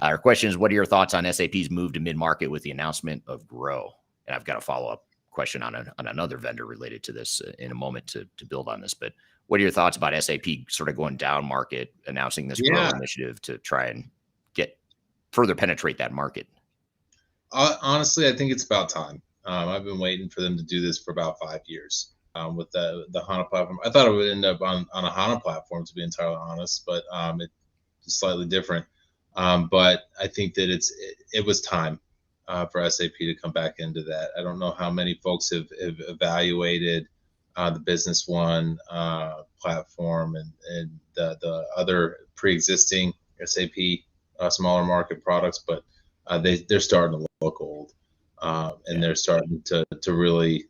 Our question is, what are your thoughts on SAP's move to mid-market with the announcement of Grow? And I've got a follow-up question on another vendor related to this in a moment to build on this. But what are your thoughts about SAP sort of going down market, announcing this Grow initiative to try and further penetrate that market? Honestly, I think it's about time. I've been waiting for them to do this for about 5 years with the HANA platform. I thought it would end up on a HANA platform, to be entirely honest, but it's slightly different. But I think that it was time for SAP to come back into that. I don't know how many folks have evaluated the Business One platform and the other pre-existing SAP smaller market products, but they're starting to look old, and they're starting to really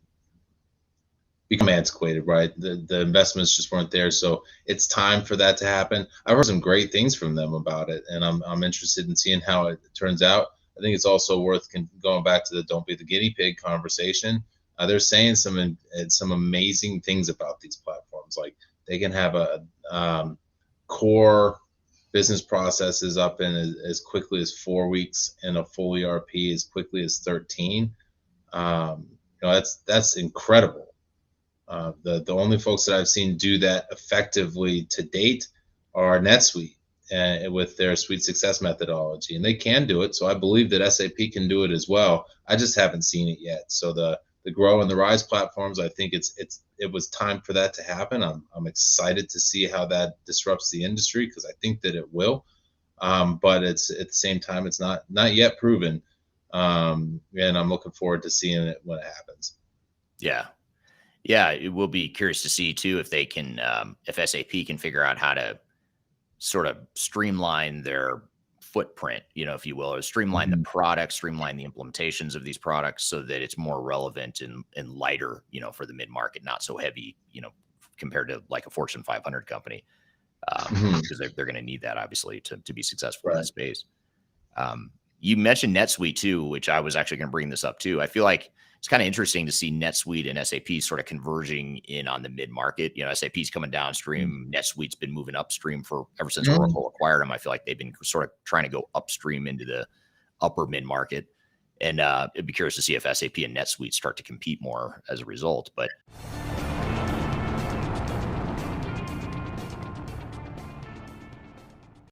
become antiquated, right? The investments just weren't there, so it's time for that to happen. I've heard some great things from them about it, and I'm interested in seeing how it turns out. I think it's also worth going back to the "don't be the guinea pig" conversation. They're saying some amazing things about these platforms, like they can have a core business processes up in as quickly as 4 weeks, and a full ERP as quickly as 13. That's incredible. The only folks that I've seen do that effectively to date are NetSuite with their Suite Success methodology, and they can do it. So I believe that SAP can do it as well. I just haven't seen it yet. So the Grow and the Rise platforms, I think it was time for that to happen. I'm excited to see how that disrupts the industry, because I think that it will. But it's at the same time, it's not yet proven. And I'm looking forward to seeing it when it happens. Yeah, it will be curious to see too if they can, if SAP can figure out how to sort of streamline their footprint, if you will, or streamline the products, streamline the implementations of these products so that it's more relevant and lighter, for the mid-market, not so heavy, compared to like a Fortune 500 company, because they're going to need that obviously to be successful in that space. You mentioned NetSuite too, which I was actually going to bring this up too. I feel like it's kind of interesting to see NetSuite and SAP sort of converging in on the mid-market. SAP's coming downstream. NetSuite's been moving upstream ever since Oracle acquired them. I feel like they've been sort of trying to go upstream into the upper mid-market. And it'd be curious to see if SAP and NetSuite start to compete more as a result. But